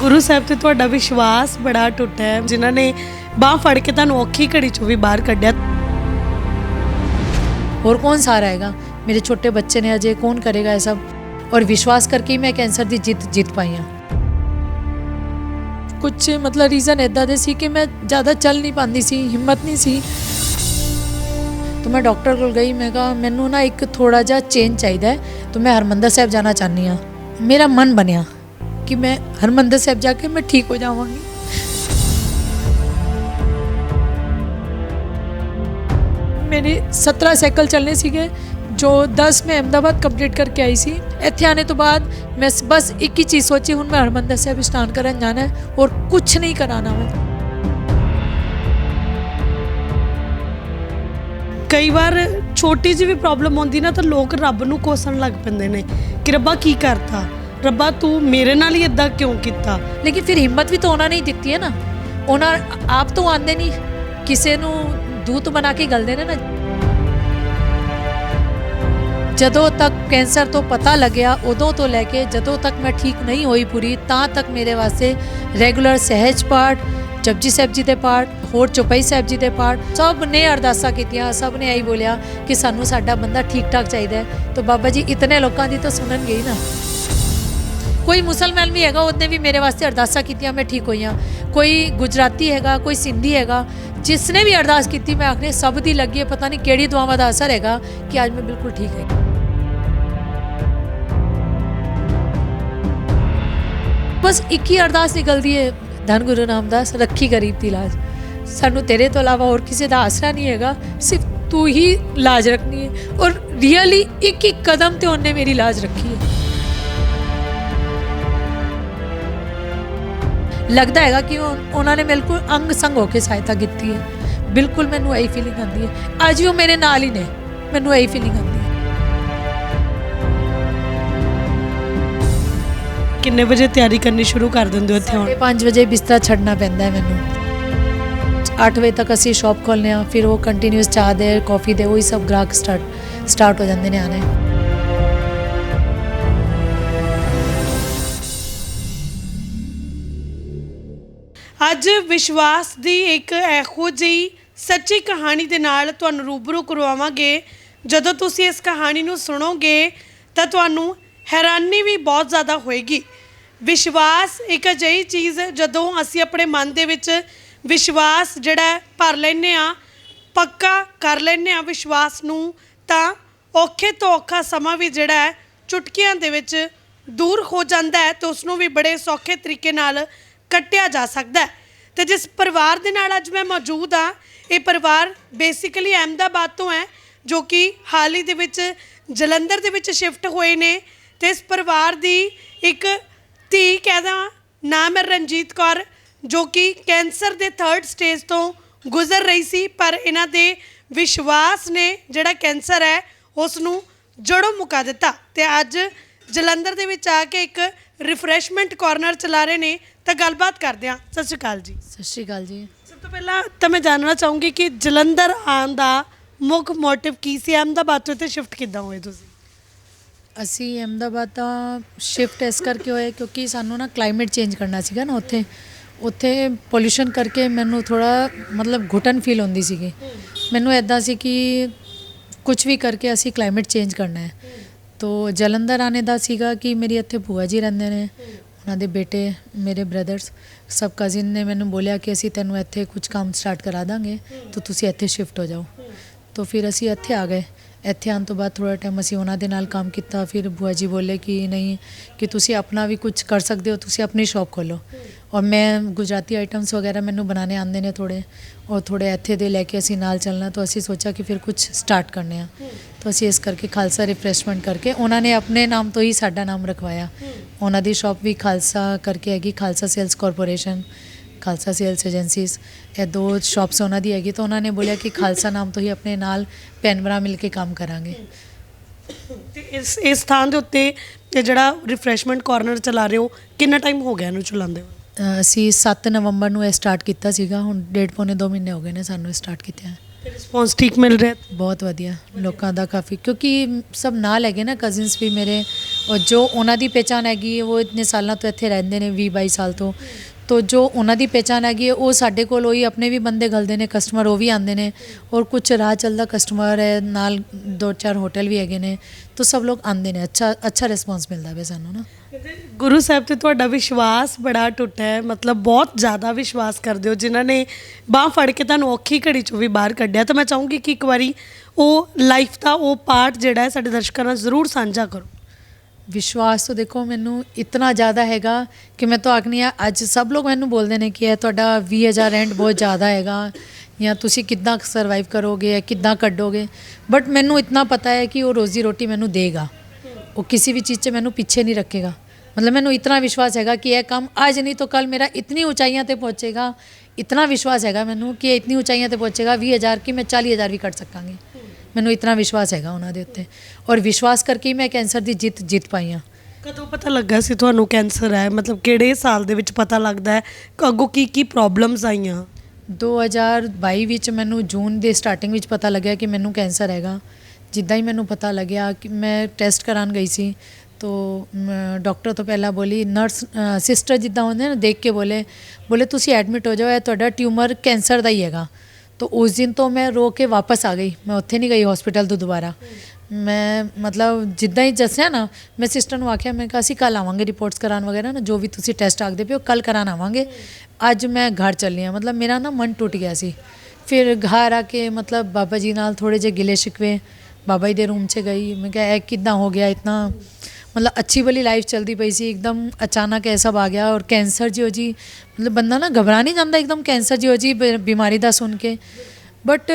ਗੁਰੂ ਸਾਹਿਬ ਤੇ ਤੁਹਾਡਾ ਵਿਸ਼ਵਾਸ ਬੜਾ ਟੁੱਟਾ ਹੈ, ਜਿਨ੍ਹਾਂ ਨੇ ਬਾਹ ਫੜ ਕੇ ਤੁਹਾਨੂੰ ਔਖੀ ਘੜੀ ਚੋਂ ਵੀ ਬਾਹਰ ਕੱਢਿਆ। और कौन सहारा आएगा? मेरे छोटे बच्चे ने अजय, कौन करेगा ये सब? और विश्वास करके ही मैं कैंसर की जीत पाई हाँ। कुछ मतलब रीज़न इदा दे सी कि मैं ज़्यादा चल नहीं पाती सी, हिम्मत नहीं सी। तो मैं डॉक्टर को गई, मैं कहा मैनू ना एक थोड़ा जा चेंज चाहिए, तो मैं हरमंदर साहब जाना चाहती हाँ। मेरा मन बनया कि मैं हरमंदर साहब जाके मैं ठीक हो जावांगी। मेरे 17 साइकिल चलने सीगे, जो 10 मैं अहमदाबाद कंप्लीट करके आई सी। इत्थे आने तो बाद मैं बस एक ही चीज़ सोची, हुण मैं हरमंदर साहब स्नान करन जाना है और कुछ नहीं कराना मैं। कई बार छोटी जी भी प्रॉब्लम होंदी ना, तो लोग रब नूं कोसण लग पैंदे ने कि रब्बा की करता, रब्बा तू मेरे नाल ही इदां क्यों कीता। लेकिन फिर हिम्मत भी तो उन्होंने ही दिती है ना। उन्होंने आप तो आंदे नहीं, किसी नूं दूत बना के गलदे ने ना। जदों तक कैंसर तो पता लग्या, उदों तो लैके जदों तक मैं ठीक नहीं हुई पूरी, तां तक मेरे वास्ते रेगुलर सहज पाठ, जपजी साहब जी के पाठ, होर चौपाई साहब जी के पाठ, सब ने अरदासा कीतियां। सब ने यही बोलिया कि सानू साडा बंदा ठीक ठाक चाहिए। तो बाबा जी इतने लोगों की तो सुनन गई ना। कोई मुसलमान भी हैगा, उसने भी मेरे वास्ते अरदासा कीतियां, मैं ठीक हुई हाँ। कोई गुजराती हैगा, कोई सिंधी हैगा, जिसने भी अरदास की, मैं आखने सब दी लगी है। पता नहीं केड़ी दुआवां दा असर हैगा कि आज मैं बिल्कुल ठीक है। बस एक ही अरदास निकलती है, धन गुरु रामदास रखी गरीब दी लाज। सानू तेरे तो अलावा और किसी का आसरा नहीं हैगा, सिर्फ तू ही लाज रखनी है। और रियली एक एक कदम ते उन्हें मेरी लाज रखी है। लगता है कि उन्होंने बिल्कुल अंग संग होकर सहायता की है। बिल्कुल मैनू यही फीलिंग आती है। अज भी वो मेरे नाल ही ने, मैनू यही फीलिंग आती है। किन्ने बजे तैयारी करनी शुरू कर देंदे हो इत्थे आउण? 5 बजे बिस्तरा छड़ना पैंदा है मैनू। 8 बजे तक असी शॉप खोलने हाँ, फिर वो कंटीन्यूस चाह दे, कॉफ़ी दे, वही सब ग्राहक स्टार्ट हो जाते हैं आने। ਅੱਜ ਵਿਸ਼ਵਾਸ ਦੀ ਇੱਕ ਇਹੋ ਜਿਹੀ ਸੱਚੀ ਕਹਾਣੀ ਦੇ ਨਾਲ ਤੁਹਾਨੂੰ ਰੂਬਰੂ ਕਰਵਾਵਾਂਗੇ। ਜਦੋਂ ਤੁਸੀਂ ਇਸ ਕਹਾਣੀ ਨੂੰ ਸੁਣੋਗੇ ਤਾਂ ਤੁਹਾਨੂੰ ਹੈਰਾਨੀ ਵੀ ਬਹੁਤ ਜ਼ਿਆਦਾ ਹੋਏਗੀ। ਵਿਸ਼ਵਾਸ ਇੱਕ ਅਜਿਹੀ ਚੀਜ਼, ਜਦੋਂ ਅਸੀਂ ਆਪਣੇ ਮਨ ਦੇ ਵਿੱਚ ਵਿਸ਼ਵਾਸ ਜਿਹੜਾ ਭਰ ਲੈਂਦੇ ਹਾਂ, ਪੱਕਾ ਕਰ ਲੈਂਦੇ ਹਾਂ ਵਿਸ਼ਵਾਸ ਨੂੰ, ਤਾਂ ਔਖੇ ਤੋਂ ਔਖਾ ਸਮਾਂ ਵੀ ਜਿਹੜਾ ਹੈ ਚੁਟਕੀਆਂ ਦੇ ਵਿੱਚ ਦੂਰ ਹੋ ਜਾਂਦਾ ਹੈ ਤੇ ਉਸ ਨੂੰ ਵੀ ਬੜੇ ਸੌਖੇ ਤਰੀਕੇ ਨਾਲ ਕੱਟਿਆ ਜਾ ਸਕਦਾ। ਤੇ ਜਿਸ ਪਰਿਵਾਰ ਦੇ ਨਾਲ ਅੱਜ ਮੈਂ ਮੌਜੂਦ ਹਾਂ, ਇਹ ਪਰਿਵਾਰ ਬੇਸਿਕਲੀ ਅਹਿਮਦਾਬਾਦ ਤੋਂ ਹੈ, ਜੋ ਕਿ ਹਾਲ ਹੀ ਦੇ ਵਿੱਚ ਜਲੰਧਰ ਦੇ ਵਿੱਚ ਸ਼ਿਫਟ ਹੋਏ ਨੇ। ਤੇ ਇਸ ਪਰਿਵਾਰ ਦੀ ਇੱਕ ਧੀ ਕਹਿਦਾ ਨਾਮ ਹੈ ਰਣਜੀਤ ਕੌਰ, ਜੋ ਕਿ ਕੈਂਸਰ ਦੇ 3rd ਸਟੇਜ ਤੋਂ ਗੁਜ਼ਰ ਰਹੀ ਸੀ, ਪਰ ਇਹਨਾਂ ਦੇ ਵਿਸ਼ਵਾਸ ਨੇ ਜਿਹੜਾ ਕੈਂਸਰ ਹੈ ਉਸ ਨੂੰ ਜੜੋਂ ਮੁਕਾ ਦਿੱਤਾ। ਤੇ ਅੱਜ ਜਲੰਧਰ ਦੇ ਵਿੱਚ ਆ ਕੇ ਇੱਕ ਰਿਫਰੈਸ਼ਮੈਂਟ ਕਾਰਨਰ ਚਲਾ ਰਹੇ ਨੇ। ਤਾਂ ਗੱਲਬਾਤ ਕਰਦੇ ਹਾਂ। ਸਤਿ ਸ਼੍ਰੀ ਅਕਾਲ ਜੀ। सत श्री अकाल जी। ਸਭ ਤੋਂ ਪਹਿਲਾਂ ਤਾਂ ਮੈਂ ਜਾਣਨਾ ਚਾਹੂੰਗੀ ਕਿ ਜਲੰਧਰ ਆਉਣ ਦਾ ਮੁੱਖ ਮੋਟਿਵ ਕੀ ਸੀ? ਅਹਿਮਦਾਬਾਦ ਤੋਂ ਇੱਥੇ ਸ਼ਿਫਟ ਕਿੱਦਾਂ ਹੋਏ ਤੁਸੀਂ? ਅਸੀਂ ਅਹਿਮਦਾਬਾਦ ਤਾਂ ਸ਼ਿਫਟ ਇਸ ਕਰਕੇ ਹੋਏ ਕਿਉਂਕਿ ਸਾਨੂੰ ਨਾ ਕਲਾਈਮੇਟ ਚੇਂਜ ਕਰਨਾ ਸੀਗਾ ਨਾ। ਉੱਥੇ ਪੋਲਿਊਸ਼ਨ ਕਰਕੇ ਮੈਨੂੰ ਥੋੜ੍ਹਾ ਮਤਲਬ ਘੁਟਨ ਫੀਲ ਹੁੰਦੀ ਸੀਗੀ। ਮੈਨੂੰ ਇੱਦਾਂ ਸੀ ਕਿ ਕੁਝ ਵੀ ਕਰਕੇ ਅਸੀਂ ਕਲਾਈਮੇਟ ਚੇਂਜ ਕਰਨਾ ਹੈ। ਤੋ ਜਲੰਧਰ ਆने ਦਾ ਸੀਗਾ ਕਿ ਮੇਰੀ ਇੱਥੇ ਭੂਆ ਜੀ ਰਹਿੰਦੇ ਨੇ, ਉਹਨਾਂ ਦੇ ਬੇਟੇ, ਮੇਰੇ ਬ੍ਰਦਰਸ, ਸਭ ਕਜ਼ਿਨ ਨੇ ਮੈਨੂੰ ਬੋਲਿਆ ਕਿ ਅਸੀਂ ਤੈਨੂੰ ਇੱਥੇ ਕੁਝ ਕੰਮ ਸਟਾਰਟ ਕਰਾ ਦਾਂਗੇ, ਤਾਂ ਤੁਸੀਂ ਇੱਥੇ ਸ਼ਿਫਟ ਹੋ ਜਾਓ। ਤਾਂ ਫਿਰ ਅਸੀਂ ਇੱਥੇ ਆ ਗਏ। ਇੱਥੇ ਆਉਣ ਤੋਂ ਬਾਅਦ ਥੋੜ੍ਹਾ ਟਾਈਮ ਅਸੀਂ ਉਹਨਾਂ ਦੇ ਨਾਲ ਕੰਮ ਕੀਤਾ। ਫਿਰ ਭੂਆ ਜੀ ਬੋਲੇ ਕਿ ਨਹੀਂ, ਕਿ ਤੁਸੀਂ ਆਪਣਾ ਵੀ ਕੁਝ ਕਰ ਸਕਦੇ ਹੋ, ਤੁਸੀਂ ਆਪਣੀ ਸ਼ੌਪ ਖੋਲ੍ਹੋ। ਔਰ ਮੈਂ ਗੁਜਰਾਤੀ ਆਈਟਮਸ ਵਗੈਰਾ ਮੈਨੂੰ ਬਣਾਉਣੇ ਆਉਂਦੇ ਨੇ ਥੋੜ੍ਹੇ, ਔਰ ਥੋੜ੍ਹੇ ਇੱਥੇ ਦੇ ਲੈ ਕੇ ਅਸੀਂ ਨਾਲ ਚੱਲਣਾ। ਤਾਂ ਅਸੀਂ ਸੋਚਿਆ ਕਿ ਫਿਰ ਕੁਝ ਸਟਾਰਟ ਕਰਨੇ ਆ। ਤਾਂ ਅਸੀਂ ਇਸ ਕਰਕੇ ਖਾਲਸਾ ਰਿਫਰੈਸ਼ਮੈਂਟ ਕਰਕੇ, ਉਹਨਾਂ ਨੇ ਆਪਣੇ ਨਾਮ ਤੋਂ ਹੀ ਸਾਡਾ ਨਾਮ ਰਖਵਾਇਆ। ਉਹਨਾਂ ਦੀ ਸ਼ੌਪ ਵੀ ਖਾਲਸਾ ਕਰਕੇ ਹੈਗੀ, Khalsa sales corporation, Khalsa sales agencies, ਇਹ 2 ਸ਼ੌਪਸ ਉਹਨਾਂ ਦੀ ਹੈਗੀ। ਤਾਂ ਉਹਨਾਂ ਨੇ ਬੋਲਿਆ ਕਿ ਖਾਲਸਾ ਨਾਮ ਤੋਂ ਹੀ ਆਪਣੇ ਨਾਲ ਭੈਣ ਭਰਾ ਮਿਲ ਕੇ ਕੰਮ ਕਰਾਂਗੇ। ਤੇ ਇਸ ਥਾਂ ਦੇ ਉੱਤੇ ਇਹ ਜਿਹੜਾ ਰਿਫਰੈਸ਼ਮੈਂਟ ਕਾਰਨਰ ਚਲਾ ਰਹੇ ਹੋ, ਕਿੰਨਾ ਟਾਈਮ ਹੋ ਗਿਆ ਇਹਨੂੰ ਚਲਾਉਂਦੇ ਹੋ? ਅਸੀਂ 7 ਨਵੰਬਰ ਨੂੰ ਇਹ ਸਟਾਰਟ ਕੀਤਾ ਸੀਗਾ। ਹੁਣ 1.5 ਪੌਣੇ 2 ਮਹੀਨੇ ਹੋ ਗਏ ਨੇ ਸਾਨੂੰ ਸਟਾਰਟ ਕੀਤਿਆਂ। ਰਿਸਪੌਂਸ ਠੀਕ ਮਿਲ ਰਿਹਾ? ਬਹੁਤ ਵਧੀਆ ਲੋਕਾਂ ਦਾ ਕਾਫੀ, ਕਿਉਂਕਿ ਸਭ ਨਾਲ ਹੈਗੇ ਨਾ, ਕਜ਼ਨਸ ਵੀ ਮੇਰੇ, ਔਰ ਜੋ ਉਹਨਾਂ ਦੀ ਪਹਿਚਾਣ ਹੈਗੀ ਹੈ, ਉਹ ਇਤਨੇ ਸਾਲਾਂ ਤੋਂ ਇੱਥੇ ਰਹਿੰਦੇ ਨੇ, 20-22 ਸਾਲ ਤੋਂ। ਤੋ ਜੋ ਉਹਨਾਂ ਦੀ ਪਹਿਚਾਣ ਹੈਗੀ ਹੈ, ਉਹ ਸਾਡੇ ਕੋਲ ਉਹੀ ਆਪਣੇ ਵੀ ਬੰਦੇ ਘੱਲਦੇ ਨੇ, ਕਸਟਮਰ ਉਹ ਵੀ ਆਉਂਦੇ ਨੇ, ਔਰ ਕੁਛ ਰਾਹ ਚੱਲਦਾ ਕਸਟਮਰ ਹੈ ਨਾਲ, 2-4 ਹੋਟਲ ਵੀ ਹੈਗੇ ਨੇ, ਤੋ ਸਭ ਲੋਕ ਆਉਂਦੇ ਨੇ। ਅੱਛਾ ਰਿਸਪੌਂਸ ਮਿਲਦਾ ਵੇ ਸਾਨੂੰ ਨਾ। ਗੁਰੂ ਸਾਹਿਬ ਤੇ ਤੁਹਾਡਾ ਵਿਸ਼ਵਾਸ ਬੜਾ ਟੁੱਟਾ ਹੈ, ਮਤਲਬ ਬਹੁਤ ਜ਼ਿਆਦਾ ਵਿਸ਼ਵਾਸ ਕਰਦੇ ਹੋ, ਜਿਨ੍ਹਾਂ ਨੇ ਬਾਂਹ ਫੜ ਕੇ ਤੁਹਾਨੂੰ ਔਖੀ ਘੜੀ 'ਚੋਂ ਵੀ ਬਾਹਰ ਕੱਢਿਆ। ਤਾਂ ਮੈਂ ਚਾਹੂੰਗੀ ਕਿ ਇੱਕ ਵਾਰੀ ਉਹ ਲਾਈਫ ਦਾ ਉਹ ਪਾਰਟ ਜਿਹੜਾ ਹੈ ਸਾਡੇ ਦਰਸ਼ਕਾਂ ਨਾਲ ਜ਼ਰੂਰ ਸਾਂਝਾ ਕਰੋ। ਵਿਸ਼ਵਾਸ ਤਾਂ ਦੇਖੋ ਮੈਨੂੰ ਇਤਨਾ ਜ਼ਿਆਦਾ ਹੈਗਾ ਕਿ ਮੈਂ ਤਾਂ ਆਖਨੀ ਆ, ਅੱਜ ਸਭ ਲੋਕ ਮੈਨੂੰ ਬੋਲਦੇ ਨੇ ਕਿ ਇਹ ਤੁਹਾਡਾ 20,000 ਰੈਂਟ ਬਹੁਤ ਜ਼ਿਆਦਾ ਹੈਗਾ, ਜਾਂ ਤੁਸੀਂ ਕਿੱਦਾਂ ਸਰਵਾਈਵ ਕਰੋਗੇ ਜਾਂ ਕਿੱਦਾਂ ਕੱਢੋਗੇ। ਬਟ ਮੈਨੂੰ ਇਤਨਾ ਪਤਾ ਹੈ ਕਿ ਉਹ ਰੋਜ਼ੀ ਰੋਟੀ ਮੈਨੂੰ ਦੇਗਾ, ਉਹ ਕਿਸੇ ਵੀ ਚੀਜ਼ 'ਚ ਮੈਨੂੰ ਪਿੱਛੇ ਨਹੀਂ ਰੱਖੇਗਾ। मतलब मैंने इतना विश्वास है कि यह काम आज नहीं तो कल मेरा इतनी ऊंचाइयां ते पहुँचेगा। इतना विश्वास है मैनू कि इतनी ऊंचाइयां ते पहुँचेगा 20,000 की मैं 40,000 भी कट सकांगी। मैनू इतना विश्वास है उन्होंने उत्ते, और विश्वास करके ही मैं कैंसर की जित पाई हाँ। ਕਦੋਂ ਪਤਾ ਲੱਗਾ ਸੀ ਤੁਹਾਨੂੰ ਕੈਂਸਰ ਹੈ, ਮਤਲਬ ਕਿਹੜੇ ਸਾਲ ਦੇ ਵਿੱਚ ਪਤਾ ਲੱਗਦਾ ਹੈ, ਅੱਗੋਂ ਕੀ ਪ੍ਰੋਬਲਮਸ ਆਈਆਂ? 2022 ਵਿੱਚ ਮੈਨੂੰ ਜੂਨ ਦੇ ਸਟਾਰਟਿੰਗ ਵਿੱਚ ਪਤਾ ਲੱਗਿਆ ਕਿ ਮੈਨੂੰ ਕੈਂਸਰ ਹੈਗਾ। ਜਿੱਦਾਂ ਹੀ ਮੈਨੂੰ ਪਤਾ ਲੱਗਿਆ ਕਿ ਮੈਂ ਟੈਸਟ ਕਰਾਉਣ ਗਈ ਸੀ, तो डॉक्टर तो पहला बोली, नर्स सिस्टर जिदा होंगे ना, देख के बोले तुसी एडमिट हो जाओ, ये तुहाडा ट्यूमर कैंसर का ही हैगा। तो उस दिन तो मैं रो के वापस आ गई, मैं उत्थे नहीं गई हॉस्पिटल तो दोबारा। मैं मतलब जिदा ही दसिया ना, मैं सिस्टर ने आख्या, मैं कहा असीं कल आवांगे रिपोर्ट्स कराने वगैरह ना, जो भी तुसी टेस्ट आखदे पे हो कल करान आवांगे। अज मैं घर चली हाँ, मतलब मेरा ना मन टूट गया सी। फिर घर आके मतलब बाबा जी नाल थोड़े जे गिले शिकवे, बाबा जी दे रूम च गई, मैं कहा किद्दां हो गया, इतना मतलब अच्छी भली लाइफ चलती पई सी, एकदम अचानक ऐसा आ गया। और कैंसर जो जी मतलब बंदा ना घबरा नहीं जाता एकदम कैंसर जो जी बीमारी का सुन के। बट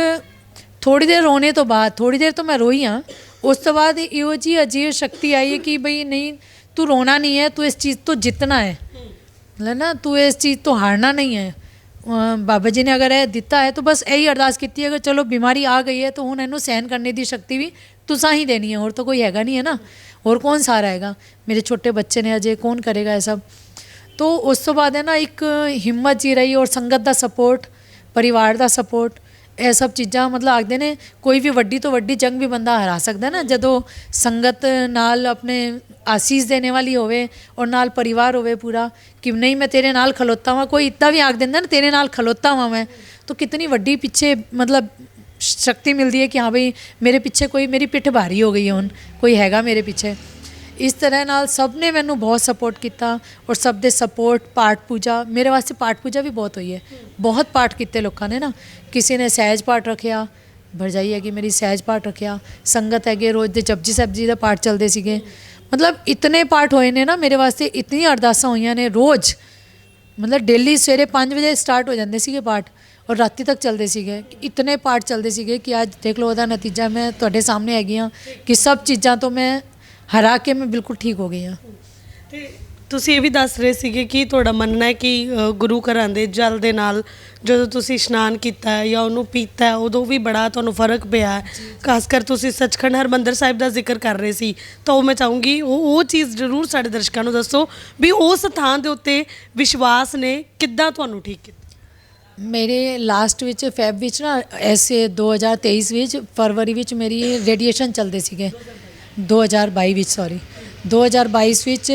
थोड़ी देर रोने तो बाद, थोड़ी देर तो मैं रोई हाँ, उस तो बाद यो जी अजीब शक्ति आई है कि भाई नहीं तू रोना नहीं है, तू इस चीज़ तो जितना है, मतलब ना तू इस चीज़ तो हारना नहीं है। बाबा जी ने अगर यह दिता है तो बस यही अरदास की है कि चलो बीमारी आ गई है तो हुण इहनूं सहन करने की शक्ति भी तुसां ही देनी है, और तो कोई हैगा नहीं है ना, और कौन सहारा हैगा। मेरे छोटे बच्चे ने अजय, कौन करेगा ये सब। तो उस तो बाद है ना एक हिम्मत जी रही, और संगत का सपोर्ट, परिवार का सपोर्ट, ਇਹ ਸਭ ਚੀਜ਼ਾਂ मतलब आखते ने कोई भी वड्डी तो वड्डी जंग भी बंदा हरा सकता ना, ਜਦੋਂ संगत नाल अपने आसीस देने वाली होवे और नाल परिवार होवे पूरा कि नहीं मैं तेरे नाल खलोता हुआ, कोई इतना भी आख देंदा ना तेरे नाल खलोता हुआ मैं, तो कितनी वड्डी पीछे मतलब शक्ति मिलती है कि हाँ भाई मेरे पीछे कोई, मेरी पिठ भारी हो गई है हुण, कोई हैगा मेरे पीछे। इस तरह नाल सब ने मैनू बहुत सपोर्ट किया, और सब दे सपोर्ट, पाठ पूजा, मेरे वास्ते पाठ पूजा भी बहुत हुई है, बहुत पाठ किए लोगों ने ना। किसी ने सहज पाठ रखिया, भरजाई है कि मेरी सहज पाठ रखिया, संगत है रोज़ दे जपजी साहब जी का पाठ चलते सीगे, मतलब इतने पाठ होए ने ना मेरे वास्ते, इतनी अरदासां होईयां ने रोज़, मतलब डेली सवेरे 5 बजे स्टार्ट हो जाते सीगे पाठ और राती तक चलते सीगे। इतने पाठ चलते सीगे कि आज देख लो, ਉਹਦਾ नतीजा मैं तुहाडे सामने हैगी हाँ कि सब चीज़ां तो मैं हरा के मैं बिल्कुल ठीक हो गई हाँ। ਤੇ ਤੁਸੀਂ ਇਹ ਵੀ ਦੱਸ ਰਹੇ ਸੀਗੇ ਕਿ ਤੁਹਾਡਾ ਮੰਨਣਾ ਹੈ ਕਿ ਗੁਰੂ ਘਰਾਂ ਦੇ ਜਲ ਦੇ ਨਾਲ ਜਦੋਂ ਤੁਸੀਂ ਇਸ਼ਨਾਨ ਕੀਤਾ ਹੈ ਜਾਂ ਉਹਨੂੰ ਪੀਤਾ ਹੈ, ਉਦੋਂ ਵੀ ਬੜਾ ਤੁਹਾਨੂੰ ਫਰਕ ਪਿਆ ਹੈ। ਖਾਸ ਕਰ ਤੁਸੀਂ ਸੱਚਖੰਡ ਹਰਿਮੰਦਰ ਸਾਹਿਬ ਦਾ ਜ਼ਿਕਰ ਕਰ ਰਹੇ ਸੀ, ਤਾਂ ਉਹ ਮੈਂ ਚਾਹੂੰਗੀ ਉਹ ਚੀਜ਼ ਜ਼ਰੂਰ ਸਾਡੇ ਦਰਸ਼ਕਾਂ ਨੂੰ ਦੱਸੋ ਵੀ ਉਸ ਥਾਂ ਦੇ ਉੱਤੇ ਵਿਸ਼ਵਾਸ ਨੇ ਕਿੱਦਾਂ ਤੁਹਾਨੂੰ ਠੀਕ ਕੀਤਾ। मेरे लास्ट विच फैब विच ना ऐसे 2023 विच फरवरी विच मेरी रेडिएशन चलते सीगे, 2022 विच सॉरी 2022 विच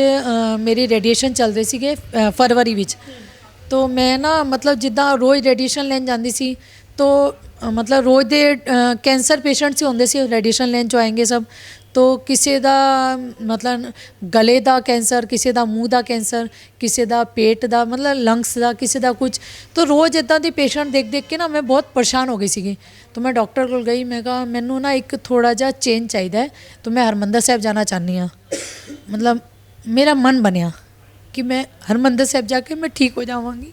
मेरी रेडिएशन चलते सीगे फरवरी विच। तो मैं ना मतलब जिद्दां रोज़ रेडिएशन लैन जाती सी, तो मतलब रोज़ दे कैंसर पेशेंट्स ही होंदे सी रेडिएशन लैन चो आएंगे सब। तो किसी का मतलब गले का कैंसर, किसी का मूँह का कैंसर, किसी का पेट का मतलब लंग्स का, किसी का कुछ। तो रोज़ इदा के पेशेंट देख देख के ना मैं बहुत परेशान हो गई सी। तो मैं डॉक्टर को गई, मैं कहा मैनू ना एक थोड़ा जा चेंज चाहिए, तो मैं हरमंदर साहब जाना चाहनी हाँ। मतलब मेरा मन बनया कि मैं हरमंदर साहब जाके मैं ठीक हो जावांगी।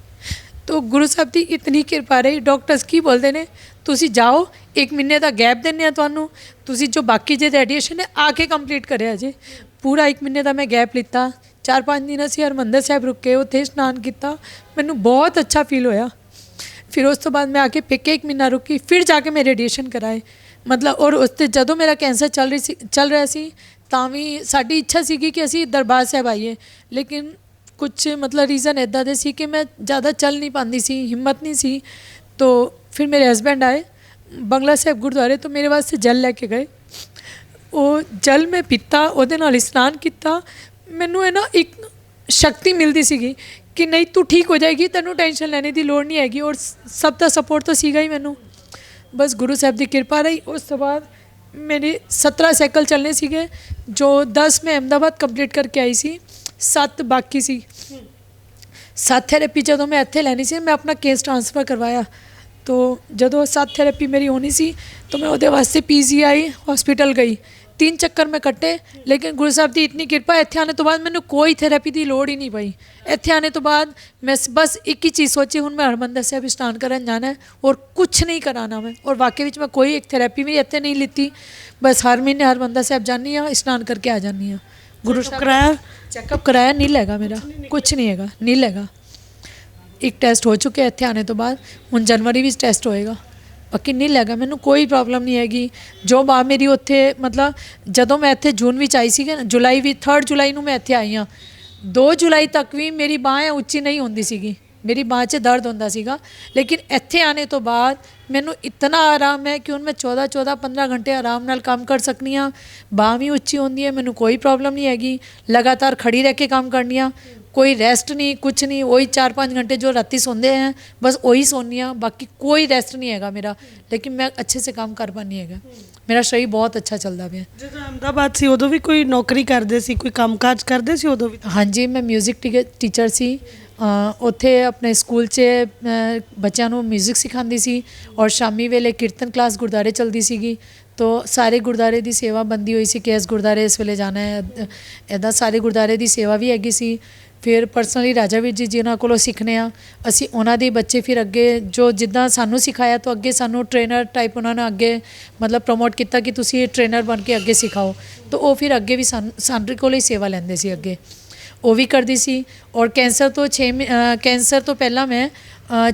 तो गुरु साहब की इतनी कृपा रही, डॉक्टर्स की बोलते हैं तुसी जाओ, 1 महीने का गैप देने तुहानू, तुसी जो बाकी जे रेडिएशन है आके कंप्लीट करे अजे। पूरा 1 महीने का मैं गैप लिता, 4-5 दिन असी हरमंदर साहब रुके, उत्थे स्नान किया, मैनू बहुत अच्छा फील होया। फिर उस तो बाद मैं आके पेके 1 महीना रुकी, फिर जाके मैं रेडिएशन कराए मतलब। और उसते जदों मेरा कैंसर चल रहा सी तां भी साडी इच्छा सी कि असी दरबार साहब आइए, लेकिन कुछ मतलब रीज़न इदा दे सी कि मैं ज़्यादा चल नहीं पाती सी, हिम्मत नहीं सी। तो फिर मेरे हस्बैंड आए बंगला साहब गुरुद्वारे, तो मेरे वास्ते जल लेके गए। ਉਹ ਜਲ ਮੈਂ ਪੀਤਾ, ਉਹਦੇ ਨਾਲ ਇਸ਼ਨਾਨ ਕੀਤਾ, ਮੈਨੂੰ ਹੈ ਨਾ ਇੱਕ ਸ਼ਕਤੀ ਮਿਲਦੀ ਸੀਗੀ ਕਿ ਨਹੀਂ ਤੂੰ ਠੀਕ ਹੋ ਜਾਏਗੀ, ਤੈਨੂੰ ਟੈਨਸ਼ਨ ਲੈਣੇ ਦੀ ਲੋੜ ਨਹੀਂ ਹੈਗੀ। ਔਰ ਸਭ ਦਾ ਸਪੋਰਟ ਤਾਂ ਸੀਗਾ ਹੀ ਮੈਨੂੰ, ਬਸ ਗੁਰੂ ਸਾਹਿਬ ਦੀ ਕਿਰਪਾ ਰਹੀ। ਉਸ ਤੋਂ ਬਾਅਦ ਮੇਰੇ 17 ਸਾਈਕਲ ਚੱਲਣੇ ਸੀਗੇ, ਜੋ 10 ਮੈਂ ਅਹਿਮਦਾਬਾਦ ਕੰਪਲੀਟ ਕਰਕੇ ਆਈ ਸੀ, 7 ਬਾਕੀ ਸੀ। 7 ਥੈਰੇਪੀ ਜਦੋਂ ਮੈਂ ਇੱਥੇ ਲੈਣੀ ਸੀ, ਮੈਂ ਆਪਣਾ ਕੇਸ ਟ੍ਰਾਂਸਫਰ ਕਰਵਾਇਆ। ਤੋ ਜਦੋਂ 7 ਥੈਰੇਪੀ ਮੇਰੀ ਹੋਣੀ ਸੀ ਤਾਂ ਮੈਂ ਉਹਦੇ ਵਾਸਤੇ PGI ਹਸਪੀਟਲ ਗਈ। 3 ਚੱਕਰ ਮੈਂ ਕੱਟੇ, ਲੇਕਿਨ ਗੁਰੂ ਸਾਹਿਬ ਦੀ ਇਤਨੀ ਕਿਰਪਾ, ਇੱਥੇ ਆने ਤੋਂ ਬਾਅਦ ਮੈਨੂੰ ਕੋਈ ਥੈਰੇਪੀ ਦੀ ਲੋੜ ਹੀ ਨਹੀਂ ਪਈ। ਇੱਥੇ ਆने ਤੋਂ ਬਾਅਦ ਮੈਂ ਬਸ ਇੱਕ ਹੀ ਚੀਜ਼ ਸੋਚੀ, ਹੁਣ ਮੈਂ ਹਰਿਮੰਦਰ ਸਾਹਿਬ ਇਸ਼ਨਾਨ ਕਰਨ ਜਾਣਾ ਹੈ ਔਰ ਕੁਛ ਨਹੀਂ ਕਰਾਣਾ ਮੈਂ। ਔਰ ਵਾਕਈ ਵਿੱਚ ਮੈਂ ਕੋਈ ਇੱਕ ਥੈਰੇਪੀ ਵੀ ਇੱਥੇ ਨਹੀਂ ਲਿੱਤੀ, ਬਸ ਹਰ ਮਹੀਨੇ ਹਰਿਮੰਦਰ ਸਾਹਿਬ ਜਾਂਦੀ ਹਾਂ, ਇਸ਼ਨਾਨ ਕਰਕੇ ਆ ਜਾਂਦੀ ਹਾਂ। ਗੁਰੂ ਸਾਹਿਬ ਕਰਾਇਆ ਚੈੱਕਅਪ ਕਰਾਇਆ, ਨੀਲ ਹੈਗਾ ਮੇਰਾ, ਕੁਛ ਨਹੀਂ ਹੈਗਾ, ਨੀਲ ਹੈਗਾ। ਇੱਕ ਟੈਸਟ ਹੋ ਚੁੱਕਿਆ ਇੱਥੇ ਆने ਤੋਂ ਬਾਅਦ, ਹੁਣ ਜਨਵਰੀ ਵਿੱਚ ਟੈਸਟ ਹੋਏਗਾ। ਬਾਕੀ ਨੀਲ ਹੈਗਾ, ਮੈਨੂੰ ਕੋਈ ਪ੍ਰੋਬਲਮ ਨਹੀਂ ਹੈਗੀ। ਜੋ ਬਾਂਹ ਮੇਰੀ ਉੱਥੇ ਮਤਲਬ ਜਦੋਂ ਮੈਂ ਇੱਥੇ ਜੂਨ ਵਿੱਚ ਆਈ ਸੀਗੀ ਨਾ, ਜੁਲਾਈ ਵੀ 3 ਜੁਲਾਈ ਨੂੰ ਮੈਂ ਇੱਥੇ ਆਈ ਹਾਂ, 2 ਜੁਲਾਈ ਤੱਕ ਵੀ ਮੇਰੀ ਬਾਂਹ ਉੱਚੀ ਨਹੀਂ ਹੁੰਦੀ ਸੀਗੀ, ਮੇਰੀ ਬਾਂਹ 'ਚ ਦਰਦ ਹੁੰਦਾ ਸੀਗਾ। ਲੇਕਿਨ ਇੱਥੇ ਆने ਤੋਂ ਬਾਅਦ ਮੈਨੂੰ ਇਤਨਾ ਆਰਾਮ ਹੈ ਕਿ ਹੁਣ ਮੈਂ 14 15 ਘੰਟੇ ਆਰਾਮ ਨਾਲ ਕੰਮ ਕਰ ਸਕਦੀ ਹਾਂ। ਬਾਂਹ ਵੀ ਉੱਚੀ ਹੁੰਦੀ ਹੈ, ਮੈਨੂੰ ਕੋਈ ਪ੍ਰੋਬਲਮ ਨਹੀਂ ਹੈਗੀ। ਲਗਾਤਾਰ ਖੜੀ ਰਹਿ ਕੇ ਕੰਮ ਕਰਨੀ ਆ, कोई रेस्ट नहीं, कुछ नहीं, वही 4-5 घंटे जो राती सोंदे हैं बस वही सोनी हाँ, बाकी कोई रेस्ट नहीं हैगा मेरा। लेकिन मैं अच्छे से काम कर पानी हैगा, मेरा शरीर बहुत अच्छा चलता पिया। ਜਦੋਂ ਅਹਿਮਦਾਬਾਦ ਸੀ ਉਦੋਂ ਵੀ ਕੋਈ ਨੌਕਰੀ ਕਰਦੇ ਸੀ, ਕੋਈ ਕੰਮਕਾਜ ਕਰਦੇ ਸੀ ਉਦੋਂ ਵੀ? हाँ जी, मैं म्यूजिक टीचर सी, ਉੱਥੇ ਆਪਣੇ ਸਕੂਲ 'ਚ ਬੱਚਿਆਂ ਨੂੰ ਮਿਊਜ਼ਿਕ ਸਿਖਾਉਂਦੀ ਸੀ ਔਰ ਸ਼ਾਮੀ ਵੇਲੇ ਕੀਰਤਨ ਕਲਾਸ ਗੁਰਦੁਆਰੇ ਚਲਦੀ ਸੀਗੀ। ਤੋ ਸਾਰੇ ਗੁਰਦੁਆਰੇ ਦੀ ਸੇਵਾ ਬੰਦੀ ਹੋਈ ਸੀ ਕਿ ਇਸ ਗੁਰਦੁਆਰੇ ਇਸ ਵੇਲੇ ਜਾਣਾ ਹੈ, ਇੱਦਾਂ ਸਾਰੇ ਗੁਰਦੁਆਰੇ ਦੀ ਸੇਵਾ ਵੀ ਹੈਗੀ ਸੀ। ਫਿਰ ਪਰਸਨਲੀ ਰਾਜਾ ਵੀਰ ਜੀ ਜਿਨ੍ਹਾਂ ਕੋਲੋਂ ਸਿੱਖਣੇ ਆ ਅਸੀਂ, ਉਹਨਾਂ ਦੇ ਬੱਚੇ ਫਿਰ ਅੱਗੇ ਜੋ ਜਿੱਦਾਂ ਸਾਨੂੰ ਸਿਖਾਇਆ ਤਾਂ ਅੱਗੇ ਸਾਨੂੰ ਟ੍ਰੇਨਰ ਟਾਈਪ ਉਹਨਾਂ ਨੇ ਅੱਗੇ ਮਤਲਬ ਪ੍ਰਮੋਟ ਕੀਤਾ ਕਿ ਤੁਸੀਂ ਟ੍ਰੇਨਰ ਬਣ ਕੇ ਅੱਗੇ ਸਿਖਾਓ। ਤਾਂ ਉਹ ਫਿਰ ਅੱਗੇ ਵੀ ਸਾਡੇ ਕੋਲੋਂ ਹੀ ਸੇਵਾ ਲੈਂਦੇ ਸੀ ਅੱਗੇ, ਉਹ ਵੀ ਕਰਦੀ ਸੀ। ਔਰ ਕੈਂਸਰ ਤੋਂ ਪਹਿਲਾਂ ਮੈਂ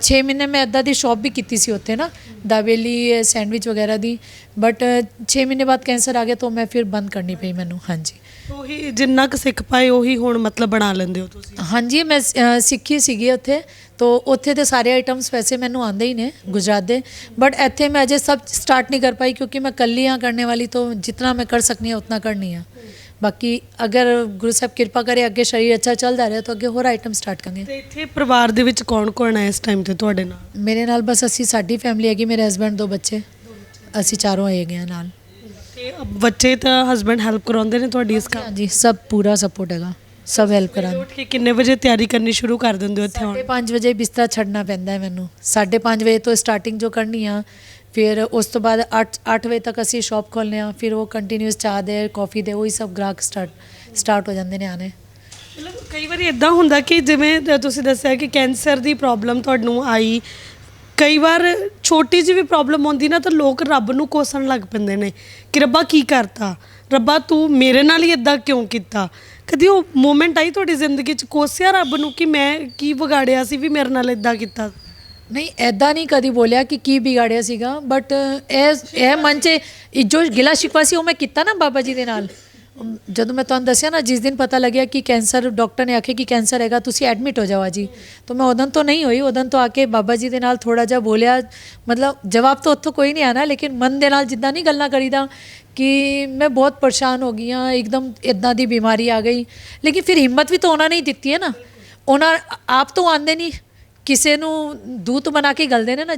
6 ਮਹੀਨੇ ਮੈਂ ਇੱਦਾਂ ਦੀ ਸ਼ੌਪ ਵੀ ਕੀਤੀ ਸੀ ਉੱਥੇ ਨਾ, ਦਾਬੇਲੀ ਸੈਂਡਵਿਚ ਵਗੈਰਾ ਦੀ। ਬਟ 6 ਮਹੀਨੇ ਬਾਅਦ ਕੈਂਸਰ ਆ ਗਿਆ ਤਾਂ ਮੈਂ ਫਿਰ ਬੰਦ ਕਰਨੀ ਪਈ ਮੈਨੂੰ। ਹਾਂਜੀ, ਉਹੀ ਜਿੰਨਾ ਕੁ ਸਿੱਖ ਪਾਏ ਉਹੀ ਹੁਣ ਮਤਲਬ ਬਣਾ ਲੈਂਦੇ ਹੋ ਤੁਸੀਂ? ਹਾਂਜੀ, ਮੈਂ ਸਿੱਖੀ ਸੀਗੀ ਉੱਥੇ, ਤਾਂ ਉੱਥੇ ਦੇ ਸਾਰੇ ਆਈਟਮਸ ਵੈਸੇ ਮੈਨੂੰ ਆਉਂਦੇ ਹੀ ਨੇ ਗੁਜਰਾਤ ਦੇ। ਬਟ ਇੱਥੇ ਮੈਂ ਅਜੇ ਸਭ ਸਟਾਰਟ ਨਹੀਂ ਕਰ ਪਾਈ ਕਿਉਂਕਿ ਮੈਂ ਇਕੱਲੀ ਹਾਂ ਕਰਨੇ ਵਾਲੀ, ਤਾਂ ਜਿतना मैं कर सकनी है उतना करनी है। ਬਾਕੀ ਅਗਰ ਗੁਰੂ ਸਾਹਿਬ ਕਿਰਪਾ ਕਰੇ ਅੱਗੇ ਸਰੀਰ ਅੱਛਾ ਚੱਲਦਾ ਰਿਹਾ ਤਾਂ ਅੱਗੇ ਹੋਰ ਆਈਟਮ ਸਟਾਰਟ ਕਰਾਂਗੇ। ਤੇ ਇੱਥੇ ਪਰਿਵਾਰ ਦੇ ਵਿੱਚ ਕੌਣ ਕੌਣ ਹੈ ਇਸ ਟਾਈਮ ਤੇ ਤੁਹਾਡੇ ਨਾਲ? ਮੇਰੇ ਨਾਲ ਬਸ ਅਸੀਂ, ਸਾਡੀ ਫੈਮਿਲੀ ਹੈਗੀ, ਮੇਰੇ ਹਸਬੈਂਡ 2 ਬੱਚੇ, ਅਸੀਂ ਚਾਰੋਂ ਹੈਗੇ ਹਾਂ ਨਾਲ। ਤੇ ਬੱਚੇ ਤਾਂ ਹਸਬੈਂਡ ਹੈਲਪ ਕਰਾਉਂਦੇ ਨੇ ਤੁਹਾਡੀ ਇਸ ਕੰਮ? ਹਾਂਜੀ, ਸਭ ਪੂਰਾ ਸਪੋਰਟ ਹੈਗਾ, ਸਭ ਹੈਲਪ ਕਰਾਂਗੇ। ਉੱਠ ਕੇ ਕਿੰਨੇ ਵਜੇ ਤਿਆਰੀ ਕਰਨੀ ਸ਼ੁਰੂ ਕਰ ਦਿੰਦੇ ਹੋ ਇੱਥੇ ਆਉਣ? 5:30 ਵਜੇ ਬਿਸਤਰਾ ਛੱਡਣਾ ਪੈਂਦਾ ਹੈ ਮੈਨੂੰ। 5:30 ਵਜੇ ਤੋਂ ਸਟਾਰਟਿੰਗ ਜੋ ਕਰਨੀ ਆ, ਫਿਰ ਉਸ ਤੋਂ ਬਾਅਦ 8 ਵਜੇ ਤੱਕ ਅਸੀਂ ਸ਼ੌਪ ਖੋਲ੍ਹਦੇ ਹਾਂ। ਫਿਰ ਉਹ ਕੰਟੀਨਿਊਸ ਚਾਹ ਦੇ, ਕੌਫੀ ਦੇ, ਉਹੀ ਸਭ ਗ੍ਰਾਹਕ ਸਟਾਰਟ ਹੋ ਜਾਂਦੇ ਨੇ ਆਣੇ। ਮਤਲਬ ਕਈ ਵਾਰੀ ਇੱਦਾਂ ਹੁੰਦਾ ਕਿ ਜਿਵੇਂ ਤੁਸੀਂ ਦੱਸਿਆ ਕਿ ਕੈਂਸਰ ਦੀ ਪ੍ਰੋਬਲਮ ਤੁਹਾਨੂੰ ਆਈ, ਕਈ ਵਾਰ ਛੋਟੀ ਜਿਹੀ ਵੀ ਪ੍ਰੋਬਲਮ ਹੁੰਦੀ ਨਾ ਤਾਂ ਲੋਕ ਰੱਬ ਨੂੰ ਕੋਸਣ ਲੱਗ ਪੈਂਦੇ ਨੇ ਕਿ ਰੱਬਾ ਕੀ ਕਰਤਾ, ਰੱਬਾ ਤੂੰ ਮੇਰੇ ਨਾਲ ਹੀ ਇੱਦਾਂ ਕਿਉਂ ਕੀਤਾ? ਕਦੀ ਉਹ ਮੂਮੈਂਟ ਆਈ ਤੁਹਾਡੀ ਜ਼ਿੰਦਗੀ 'ਚ ਕੋਸਿਆ ਰੱਬ ਨੂੰ ਕਿ ਮੈਂ ਕੀ ਵਿਗਾੜਿਆ ਸੀ ਵੀ ਮੇਰੇ ਨਾਲ ਇੱਦਾਂ ਕੀਤਾ? ਨਹੀਂ, ਐਦਾਂ ਨਹੀਂ ਕਦੀ ਬੋਲਿਆ ਕਿ ਕੀ ਵਿਗਾੜਿਆ ਸੀਗਾ, ਬਟ ਇਹ ਮਨ 'ਚ ਜੋ ਗਿਲਾ ਸ਼ਿਕਵਾ ਸੀ ਉਹ ਮੈਂ ਕੀਤਾ ਨਾ ਬਾਬਾ ਜੀ ਦੇ ਨਾਲ। ਜਦੋਂ ਮੈਂ ਤੁਹਾਨੂੰ ਦੱਸਿਆ ਨਾ, ਜਿਸ ਦਿਨ ਪਤਾ ਲੱਗਿਆ ਕਿ ਕੈਂਸਰ, ਡਾਕਟਰ ਨੇ ਆਖਿਆ ਕਿ ਕੈਂਸਰ ਹੈਗਾ, ਤੁਸੀਂ ਐਡਮਿਟ ਹੋ ਜਾਓ ਜੀ, ਤਾਂ ਮੈਂ ਉਦੋਂ ਤੋਂ ਨਹੀਂ ਹੋਈ। ਉਦੋਂ ਤੋਂ ਆ ਕੇ ਬਾਬਾ ਜੀ ਦੇ ਨਾਲ ਥੋੜ੍ਹਾ ਜਿਹਾ ਬੋਲਿਆ, ਮਤਲਬ ਜਵਾਬ ਤਾਂ ਉੱਥੋਂ ਕੋਈ ਨਹੀਂ ਆਣਾ, ਲੇਕਿਨ ਮਨ ਦੇ ਨਾਲ ਜਿੱਦਾਂ ਨਹੀਂ ਗੱਲਾਂ ਕਰੀਦਾ ਕਿ ਮੈਂ ਬਹੁਤ ਪਰੇਸ਼ਾਨ ਹੋ ਗਈ ਹਾਂ, ਇੱਕਦਮ ਇੱਦਾਂ ਦੀ ਬਿਮਾਰੀ ਆ ਗਈ। ਲੇਕਿਨ ਫਿਰ ਹਿੰਮਤ ਵੀ ਤਾਂ ਉਹਨਾਂ ਨੇ ਹੀ ਦਿੱਤੀ ਹੈ ਨਾ, ਉਹਨਾਂ ਆਪ ਤੋਂ ਆਉਂਦੇ ਨਹੀਂ, ਕਿਸੇ ਨੂੰ ਦੂਤ ਬਣਾ ਕੇ ਗਲਦੇ ਨੇ ਨਾ,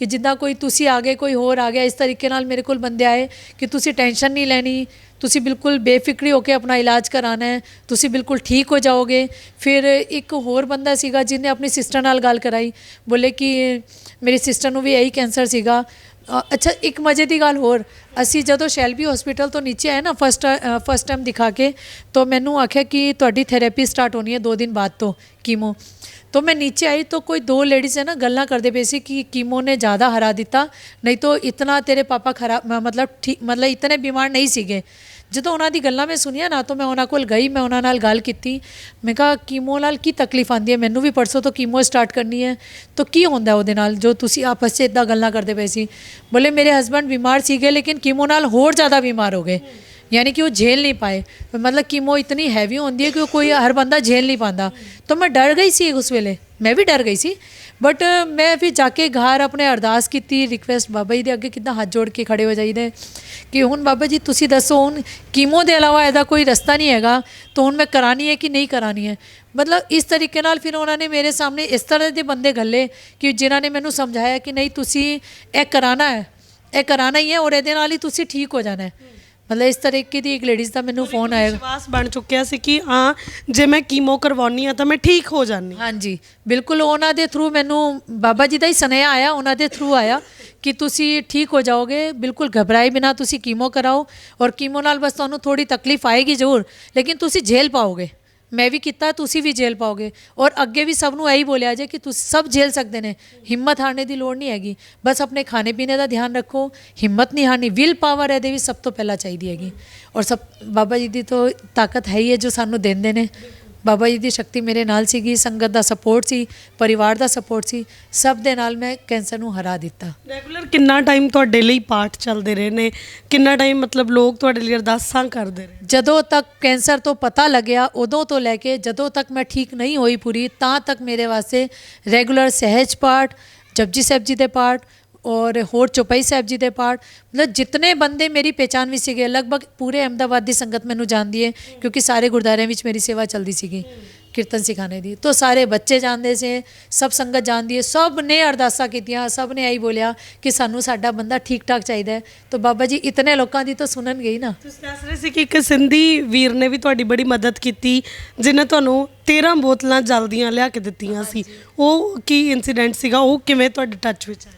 ਜਿੱਦਾਂ ਕੋਈ ਤੁਸੀਂ ਆ ਗਏ, ਕੋਈ ਹੋਰ ਆ ਗਿਆ, ਇਸ ਤਰੀਕੇ ਨਾਲ ਮੇਰੇ ਕੋਲ ਬੰਦੇ ਆਏ ਕਿ ਤੁਸੀਂ ਟੈਨਸ਼ਨ ਨਹੀਂ ਲੈਣੀ, ਤੁਸੀਂ ਬਿਲਕੁਲ ਬੇਫਿਕਰੀ ਹੋ ਕੇ ਆਪਣਾ ਇਲਾਜ ਕਰਾਉਣਾ ਹੈ, ਤੁਸੀਂ ਬਿਲਕੁਲ ਠੀਕ ਹੋ ਜਾਓਗੇ। ਫਿਰ ਇੱਕ ਹੋਰ ਬੰਦਾ ਸੀਗਾ ਜਿਹਨੇ ਆਪਣੀ ਸਿਸਟਰ ਨਾਲ ਗੱਲ ਕਰਾਈ, ਬੋਲੇ ਕਿ ਮੇਰੀ ਸਿਸਟਰ ਨੂੰ ਵੀ ਇਹੀ ਕੈਂਸਰ ਸੀਗਾ। ਅੱਛਾ, ਇੱਕ ਮਜ਼ੇ ਦੀ ਗੱਲ ਹੋਰ, ਅਸੀਂ ਜਦੋਂ ਸ਼ੈਲਬੀ ਹਸਪੀਟਲ ਤੋਂ ਨੀਚੇ ਆਏ ਨਾ ਫਸਟ ਟਾਈਮ ਦਿਖਾ ਕੇ, ਤਾਂ ਮੈਨੂੰ ਆਖਿਆ ਕਿ ਤੁਹਾਡੀ ਥੈਰੇਪੀ ਸਟਾਰਟ ਹੋਣੀ ਹੈ 2 ਦਿਨ ਬਾਅਦ ਤੋਂ, ਕੀਮੋ। तो मैं नीचे आई तो कोई 2 लेडीज़ है ना गल्ला करते पे सी कि कीमो ने ज़्यादा हरा दिता, नहीं तो इतना तेरे पापा खराब मतलब ठीक, मतलब इतने बीमार नहीं सीगे। ਜਦੋਂ ਉਹਨਾਂ ਦੀ ਗੱਲਾਂ ਮੈਂ ਸੁਣੀਆਂ ਨਾ ਤਾਂ ਮੈਂ ਉਹਨਾਂ ਕੋਲ ਗਈ, ਮੈਂ ਉਹਨਾਂ ਨਾਲ ਗੱਲ ਕੀਤੀ। ਮੈਂ ਕਿਹਾ ਕੀਮੋ ਨਾਲ ਕੀ ਤਕਲੀਫ ਆਉਂਦੀ ਹੈ, ਮੈਨੂੰ ਵੀ ਪਰਸੋਂ ਤੋਂ ਕੀਮੋ ਸਟਾਰਟ ਕਰਨੀ ਹੈ, ਤਾਂ ਕੀ ਹੁੰਦਾ ਉਹਦੇ ਨਾਲ ਜੋ ਤੁਸੀਂ ਆਪਸ 'ਚ ਇੱਦਾਂ ਗੱਲਾਂ ਕਰਦੇ ਪਏ ਸੀ? ਬੋਲੇ ਮੇਰੇ ਹਸਬੈਂਡ ਬਿਮਾਰ ਸੀਗੇ ਲੇਕਿਨ ਕੀਮੋ ਨਾਲ ਹੋਰ ਜ਼ਿਆਦਾ ਬਿਮਾਰ ਹੋ ਗਏ, यानी कि वो झेल नहीं पाए। मतलब कीमो इतनी हैवी होती है कि कोई हर बंदा झेल नहीं पाता। तो मैं डर गई सी उस वेले, मैं भी डर गई सी। बट मैं फिर जाके घर अपने अरदास की रिक्वेस्ट बाबा जी के अगे कितना हाथ जोड़ के खड़े हो जाइए कि हुण बाबा जी तुसी दसो हुण कीमो के अलावा ऐसा कोई रस्ता नहीं हैगा, तो हुण मैं करानी है कि नहीं करानी है। मतलब इस तरीके नाल फिर उन्होंने मेरे सामने इस तरह के बंदे घल्ले कि जिन्होंने मैनू समझाया कि नहीं तुसी ये कराना है, ये कराना ही है और ये नाल ही तुसी ठीक हो जाना है। मतलब इस तरीके की एक लेडीज़ का मैनू फोन आया। ਵਿਸ਼ਵਾਸ ਬਣ ਚੁੱਕਿਆ ਸੀ ਕਿ ਹਾਂ ਜੇ ਮੈਂ ਕੀਮੋ ਕਰਵਾਉਣੀ ਆ ਤਾਂ ਮੈਂ ਠੀਕ ਹੋ ਜਾਣੀ। ਹਾਂਜੀ ਬਿਲਕੁਲ ਉਹਨਾਂ ਦੇ ਥਰੂ ਮੈਨੂੰ ਬਾਬਾ ਜੀ ਦਾ ਹੀ ਸੁਨੇਹਾ ਆਇਆ, ਉਹਨਾਂ ਦੇ ਥਰੂ ਆਇਆ ਕਿ ਤੁਸੀਂ ਠੀਕ ਹੋ ਜਾਓਗੇ, ਬਿਲਕੁਲ ਘਬਰਾਏ ਬਿਨਾ ਤੁਸੀਂ ਕੀਮੋ ਕਰਾਓ ਔਰ ਕੀਮੋ ਨਾਲ ਬਸ ਤੁਹਾਨੂੰ ਥੋੜੀ ਤਕਲੀਫ ਆਏਗੀ ਜ਼ਰੂਰ, ਲੇਕਿਨ ਤੁਸੀਂ ਝੇਲ ਪਾਓਗੇ। मैं भी किया, तुसी भी झेल पाओगे और अगे भी सब नू यही बोलिया जे कि तुसी सब झेल सकते हैं। हिम्मत हारने की लोड़ नहीं हैगी, बस अपने खाने पीने का ध्यान रखो, हिम्मत नहीं हारनी, विल पावर ये भी सब तो पहला चाहिए हैगी। और सब बाबा जी की तो ताकत है ही है जो सानू देंदे ने। बाबा जी की शक्ति मेरे नाल सीगी, संगत का सपोर्ट सी, परिवार का सपोर्ट सी, सब दे नाल मैं कैंसर नू हरा दिता। ਰੈਗੂਲਰ ਕਿੰਨਾ ਟਾਈਮ ਤੁਹਾਡੇ ਲਈ ਪਾਠ ਚੱਲਦੇ ਰਹੇ ਨੇ, ਕਿੰਨਾ ਟਾਈਮ ਮਤਲਬ ਲੋਕ ਤੁਹਾਡੇ ਲਈ ਅਰਦਾਸਾਂ ਕਰਦੇ ਰਹੇ? ਜਦੋਂ ਤੱਕ ਕੈਂਸਰ ਤੋਂ ਪਤਾ ਲੱਗਿਆ ਉਦੋਂ ਤੋਂ ਲੈ ਕੇ ਜਦੋਂ ਤੱਕ ਮੈਂ ਠੀਕ ਨਹੀਂ ਹੋਈ ਪੂਰੀ, ਤਾਂ ਤੱਕ ਮੇਰੇ ਵਾਸਤੇ ਰੈਗੂਲਰ ਸਹਿਜ ਪਾਠ, ਜਪਜੀ ਸਾਹਿਬ ਜੀ ਦੇ ਪਾਠ और होर चौपाई साहब जी के पाठ, मतलब जितने बंदे मेरी पहचान भी सीगे, लगभग पूरे अहमदाबाद की संगत मैनू जानती है क्योंकि सारे गुरुद्वारे में मेरी सेवा चलती सी कीर्तन सिखाने की। तो सारे बच्चे जानते से, सब संगत जानती है, सब ने अरदासा कीतियां, सब ने यही बोलिया कि सानू साडा बंदा ठीक ठाक चाहिए। तो बाबा जी इतने लोगों की तो सुनन गई ना। ਤੁਸੀਂ ਦੱਸ ਰਹੇ ਸੀ ਕਿ ਇੱਕ ਸਿੰਧੀ ਵੀਰ ਨੇ ਵੀ ਤੁਹਾਡੀ ਬੜੀ ਮਦਦ ਕੀਤੀ ਜਿਨ੍ਹਾਂ ਤੁਹਾਨੂੰ 13 ਬੋਤਲਾਂ ਜਲ ਦੀਆਂ ਲਿਆ ਕੇ ਦਿੱਤੀਆਂ ਸੀ। ਉਹ ਕੀ ਇਨਸੀਡੈਂਟ ਸੀਗਾ, ਉਹ ਕਿਵੇਂ ਤੁਹਾਡੇ ਟੱਚ ਵਿੱਚ ਆਇਆ?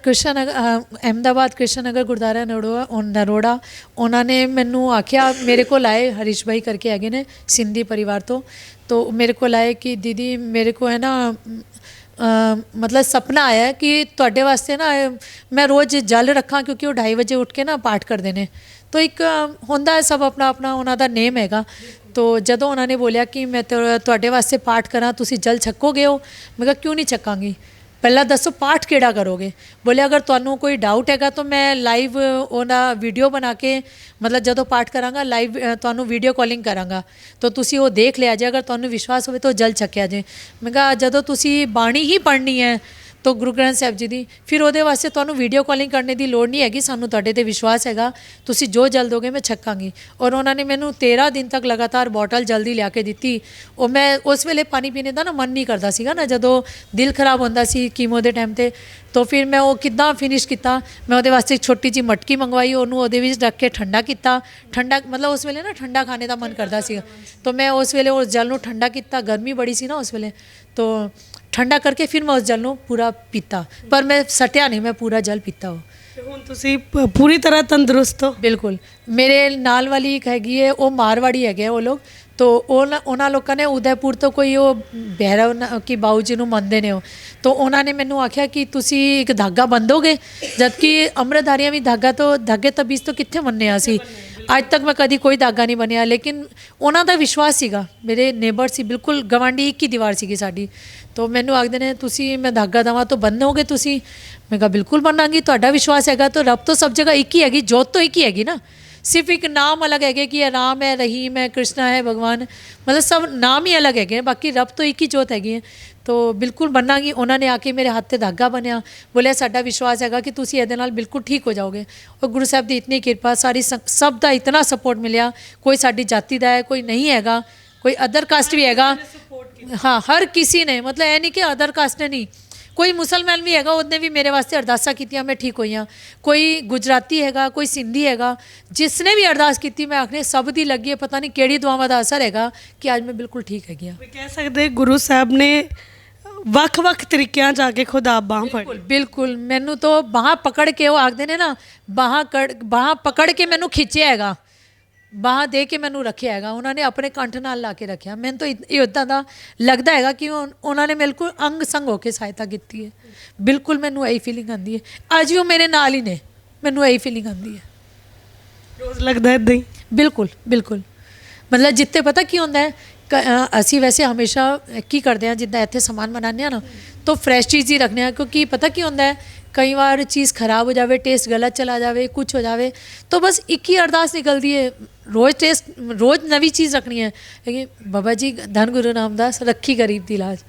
कृष्ण नगर अहमदाबाद कृष्ण नगर गुरुद्वारा नरोड़ा उन्होंने मैनू आख्या, मेरे को लाए हरीश भाई करके हैगे ने सिंधी परिवार तो मेरे को लाए कि दीदी मेरे को है ना मतलब सपना आया है कि तुहाडे वास्ते ना मैं रोज़ जल रखा, क्योंकि वो 2:30 बजे उठ के ना पाठ करते हैं। तो एक होंदा है सब अपना अपना उन्हों का नेम हैगा। तो जदों उन्होंने बोलिया कि मैं तुहाडे वास्ते पाठ करा, तुसी जल छकोगे हो? मैं कहा क्यों नहीं छकांगी, पहला दसो पाठ केड़ा करोगे? बोले अगर तुहानू कोई डाउट हैगा तो मैं लाइव ओना वीडियो बना के, मतलब जदों पाठ करांगा लाइव तुहानू वीडियो कॉलिंग करांगा, तो तुसी वो देख लिया जे, अगर तुहानू विश्वास होवे तो जल छकिया जे। मैं कहा जदों तुसी बाणी ही पढ़नी है तो गुरु ग्रंथ साहब जी की, फिर वो वास्ते तुहानू वीडियो कॉलिंग करने की लोड़ नहीं हैगी, सानू तुहाडे ते विश्वास हैगा, तुसी जो जल दोगे मैं छकांगी। और उन्होंने मैनू 13 दिन तक लगातार बॉटल जल्दी लिया के दी। और मैं उस वेले पानी पीने का ना मन नहीं करता सीगा ना, जदों दिल खराब होंदा सी कीमो के टाइम ते, तो फिर मैं वो किद्दां फिनिश किया। मैं वो वास्ते एक छोटी जी मटकी मंगवाई, उन्होंने वो रख के ठंडा किया। ठंडा मतलब उस वेले ना ठंडा खाने का मन करता सीगा, तो मैं उस वेले उस जल नू ठंडा किया, गर्मी बड़ी सी ना उस वेले, तो ठंडा करके फिर मैं उस जल नू पूरा पीता, पर मैं सटिया नहीं, मैं पूरा जल पीता हो। ਹੁਣ ਤੁਸੀਂ ਪੂਰੀ ਤਰ੍ਹਾਂ ਤੰਦਰੁਸਤ ਹੋ? बिल्कुल। मेरे नाल वाली एक हैगी है, वो मारवाड़ी है वो लोग, तो उन्होंने लोगों ने उदयपुर तो कोई वो भैरव की बाऊ जी नू मनते ने, तो उन्होंने मैनू आख्या कि तुसी एक धागा बंधोगे, जबकि अमृतधारियां भी धागे तबीज तो कित्थे मन्ने असी, अज तक मैं कभी कोई धागा नहीं बनिया। लेकिन उन्हों का विश्वास सीगा, मेरे नेबर सी बिल्कुल गवांढी एक ही दीवार सीगी साडी, तो मैनू आखदे ने तुसी मैं धागा देवां तो बन्नोगे तुसी? मैं कहा बिल्कुल बनांगी, तुहाडा विश्वास हैगा तो रब तो सब जगह एक ही हैगी, जोत तो एक ही हैगी ना, सिर्फ एक नाम अलग है कि राम है, रहीम है, कृष्णा है, भगवान, मतलब सब नाम ही अलग है, बाकी रब तो एक ही जोत हैगी है। तो बिल्कुल बनांगी। उन्होंने आके मेरे हाथ से धागा बनिया, बोलिया साडा विश्वास हैगा कि तुसी इहदे नाल बिल्कुल ठीक हो जाओगे। और गुरु साहब की इतनी कृपा, सारी सब का इतना सपोर्ट मिलिया, कोई साडी जाति का है, कोई नहीं हैगा, कोई अदर कास्ट भी हैगा, हाँ हर किसी ने, मतलब यह नहीं कि अदर कास्ट ने नहीं, कोई मुसलमान भी हैगा, उसने भी मेरे वास्ते अरदासा कीतियां, मैं ठीक हुई हाँ। कोई गुजराती हैगा, कोई सिंधी हैगा, जिसने भी अरदास की मैं आखने सब दी लगी है, पता नहीं केड़ी दुआवां दा असर हैगा कि आज मैं बिल्कुल ठीक हैगी हाँ। कह सकते गुरु साहब ने ਵੱਖ-ਵੱਖ ਤਰੀਕਿਆਂ ਜਾ ਕੇ ਖੁਦ ਆਪ ਬਾਂਹ ਫੜੀ। बिल्कुल मैनू तो बाह पकड़ के वो आखते ने ना, बाह पकड़ के मैनू खिंचे हैगा, बाह दे के मैनू रखे हैगा, उन्होंने अपने कंठ नाल ला के रखा। मैंने तो इदा का लगता है कि उन्होंने बिल्कुल अंग संग होकर सहायता की है। बिल्कुल मैनू यही फीलिंग आती है, अज भी वो मेरे नाल ही ने, मैनू यही फीलिंग आती है। रोज़ लगता है इदां ही? बिल्कुल बिल्कुल, मतलब जिते पता की होंदा है, असी वैसे हमेशा की करते हैं जिदा इत्थे समान बनाने ना, तो फ्रैश चीज़ ही रखने, क्योंकि पता की होंदा है कई बार चीज़ ख़राब हो जाए, टेस्ट गलत चला जाए, कुछ हो जाए, तो बस एक ही अरदास निकलती है, रोज़ नवी चीज़ रखनी है। लेकिन बाबा जी धन गुरु रामदास रखी गरीब दी लाज,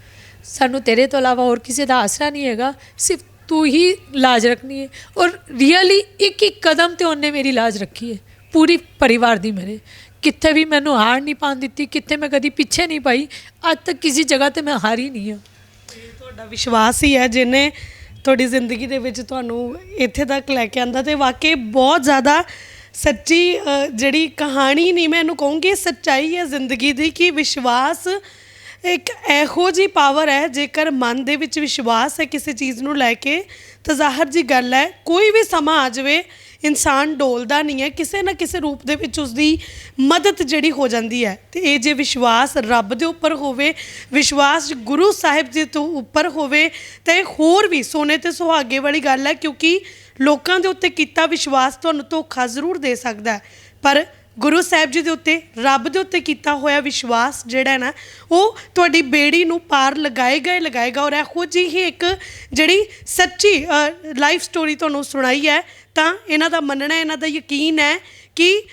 सानू तेरे तो अलावा और किसी का आसरा नहीं हैगा, सिर्फ तू ही लाज रखनी है। और रियली एक एक कदम ते उन्हें मेरी लाज रखी है, पूरी परिवार दी मेरे। कित्थे भी मैनू हार नहीं पान दित्ती, कित्थे मैं कभी पीछे नहीं पाई, अज तक किसी जगह ते मैं हारी नहीं हाँ। ਤੁਹਾਡਾ ਵਿਸ਼ਵਾਸ ਹੀ ਹੈ ਜਿਹਨੇ ਤੁਹਾਡੀ ਜ਼ਿੰਦਗੀ ਦੇ ਵਿੱਚ ਤੁਹਾਨੂੰ ਇੱਥੇ ਤੱਕ ਲੈ ਕੇ ਆਂਦਾ, ਤੇ ਵਾਕਈ ਬਹੁਤ ਜ਼ਿਆਦਾ ਸੱਚੀ ਜਿਹੜੀ ਕਹਾਣੀ ਨਹੀਂ ਮੈਂ ਇਹਨੂੰ ਕਹੂੰਗੀ, ਸੱਚਾਈ ਹੈ ਜ਼ਿੰਦਗੀ ਦੀ ਕਿ ਵਿਸ਼ਵਾਸ ਇੱਕ ਇਹੋ ਜਿਹੀ ਪਾਵਰ ਹੈ, ਜੇਕਰ ਮਨ ਦੇ ਵਿੱਚ ਵਿਸ਼ਵਾਸ ਹੈ ਕਿਸੇ ਚੀਜ਼ ਨੂੰ ਲੈ ਕੇ ਤਾਂ ਜ਼ਾਹਰ ਜੀ ਗੱਲ ਹੈ ਕੋਈ ਵੀ ਸਮਾਂ ਆ ਜਾਵੇ ਇਨਸਾਨ ਡੋਲਦਾ ਨਹੀਂ ਹੈ, ਕਿਸੇ ਨਾ ਕਿਸੇ ਰੂਪ ਦੇ ਵਿੱਚ ਉਸਦੀ ਮਦਦ ਜਿਹੜੀ ਹੋ ਜਾਂਦੀ ਹੈ। ਤੇ ਇਹ ਜੇ ਵਿਸ਼ਵਾਸ ਰੱਬ ਦੇ ਉੱਪਰ ਹੋਵੇ, ਵਿਸ਼ਵਾਸ ਗੁਰੂ ਸਾਹਿਬ ਜੀ ਤੋਂ ਉੱਪਰ ਹੋਵੇ ਤਾਂ ਇਹ ਹੋਰ ਵੀ ਸੋਨੇ ਤੇ ਸੁਹਾਗੇ ਵਾਲੀ ਗੱਲ ਹੈ, ਕਿਉਂਕਿ ਲੋਕਾਂ ਦੇ ਉੱਤੇ ਕੀਤਾ ਵਿਸ਼ਵਾਸ ਤੁਹਾਨੂੰ ਧੋਖਾ ਜ਼ਰੂਰ ਦੇ ਸਕਦਾ, ਪਰ ਗੁਰੂ ਸਾਹਿਬ ਜੀ ਦੇ ਉੱਤੇ, ਰੱਬ ਦੇ ਉੱਤੇ ਕੀਤਾ ਹੋਇਆ ਵਿਸ਼ਵਾਸ ਜਿਹੜਾ ਨਾ ਉਹ ਤੁਹਾਡੀ ਬੇੜੀ ਨੂੰ ਪਾਰ ਲਗਾਏਗਾ ਹੀ ਲਗਾਏਗਾ। ਔਰ ਇਹੋ ਜਿਹੀ ਹੀ ਇੱਕ ਜਿਹੜੀ ਸੱਚੀ ਲਾਈਫ ਸਟੋਰੀ ਤੁਹਾਨੂੰ ਸੁਣਾਈ ਹੈ, ਤਾਂ ਇਹਨਾਂ ਦਾ ਮੰਨਣਾ, ਇਹਨਾਂ ਦਾ ਯਕੀਨ ਹੈ ਕਿ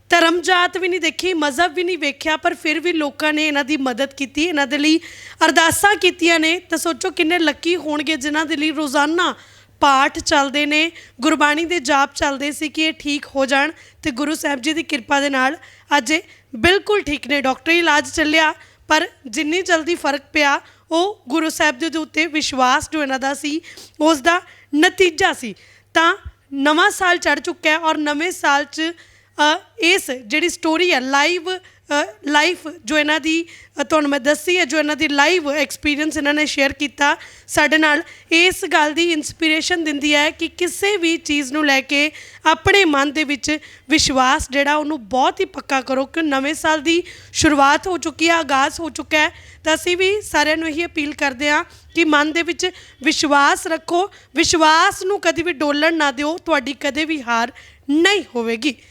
ਧਰਮ ਜਾਤ ਵੀ ਨਹੀਂ ਦੇਖੀ, ਮਜ਼ਹਬ ਵੀ ਨਹੀਂ ਵੇਖਿਆ, ਪਰ ਫਿਰ ਵੀ ਲੋਕਾਂ ਨੇ ਇਹਨਾਂ ਦੀ ਮਦਦ ਕੀਤੀ, ਇਹਨਾਂ ਦੇ ਲਈ ਅਰਦਾਸਾਂ ਕੀਤੀਆਂ ਨੇ। ਤਾਂ ਸੋਚੋ ਕਿੰਨੇ ਲੱਕੀ ਹੋਣਗੇ ਜਿਨ੍ਹਾਂ ਦੇ ਲਈ ਰੋਜ਼ਾਨਾ ਪਾਠ ਚੱਲਦੇ ਨੇ, ਗੁਰਬਾਣੀ ਦੇ ਜਾਪ ਚੱਲਦੇ ਸੀ ਕਿ ਇਹ ਠੀਕ ਹੋ ਜਾਣ, ਤੇ ਗੁਰੂ ਸਾਹਿਬ ਜੀ ਦੀ ਕਿਰਪਾ ਦੇ ਨਾਲ ਅੱਜ ਇਹ ਬਿਲਕੁਲ ਠੀਕ ਨੇ। ਡਾਕਟਰੀ ਇਲਾਜ ਚੱਲਿਆ, ਪਰ ਜਿੰਨੀ ਜਲਦੀ ਫਰਕ ਪਿਆ ਉਹ ਗੁਰੂ ਸਾਹਿਬ ਜੀ ਦੇ ਉੱਤੇ ਵਿਸ਼ਵਾਸ ਜੋ ਇਹਨਾਂ ਦਾ ਸੀ ਉਸ ਦਾ ਨਤੀਜਾ ਸੀ। ਤਾਂ ਨਵਾਂ ਸਾਲ ਚੜ੍ਹ ਚੁੱਕਾ ਔਰ ਨਵੇਂ ਸਾਲ 'ਚ ਇਸ ਜਿਹੜੀ ਸਟੋਰੀ ਹੈ ਲਾਈਫ ਜੋ ਇਹਨਾਂ ਦੀ ਤੁਹਾਨੂੰ ਮੈਂ ਦੱਸੀ ਹੈ, ਜੋ ਇਹਨਾਂ ਦੀ ਲਾਈਵ ਐਕਸਪੀਰੀਅੰਸ ਇਹਨਾਂ ਨੇ ਸ਼ੇਅਰ ਕੀਤਾ ਸਾਡੇ ਨਾਲ, ਇਸ ਗੱਲ ਦੀ ਇੰਸਪੀਰੇਸ਼ਨ ਦਿੰਦੀ ਹੈ ਕਿ ਕਿਸੇ ਵੀ ਚੀਜ਼ ਨੂੰ ਲੈ ਕੇ ਆਪਣੇ ਮਨ ਦੇ ਵਿੱਚ ਵਿਸ਼ਵਾਸ ਜਿਹੜਾ ਉਹਨੂੰ ਬਹੁਤ ਹੀ ਪੱਕਾ ਕਰੋ, ਕਿ ਨਵੇਂ ਸਾਲ ਦੀ ਸ਼ੁਰੂਆਤ ਹੋ ਚੁੱਕੀ ਹੈ, ਆਗਾਜ਼ ਹੋ ਚੁੱਕਾ ਹੈ। ਤਾਂ ਅਸੀਂ ਵੀ ਸਾਰਿਆਂ ਨੂੰ ਇਹੀ ਅਪੀਲ ਕਰਦੇ ਹਾਂ ਕਿ ਮਨ ਦੇ ਵਿੱਚ ਵਿਸ਼ਵਾਸ ਰੱਖੋ, ਵਿਸ਼ਵਾਸ ਨੂੰ ਕਦੇ ਵੀ ਡੋਲਣ ਨਾ ਦਿਓ, ਤੁਹਾਡੀ ਕਦੇ ਵੀ ਹਾਰ ਨਹੀਂ ਹੋਵੇਗੀ।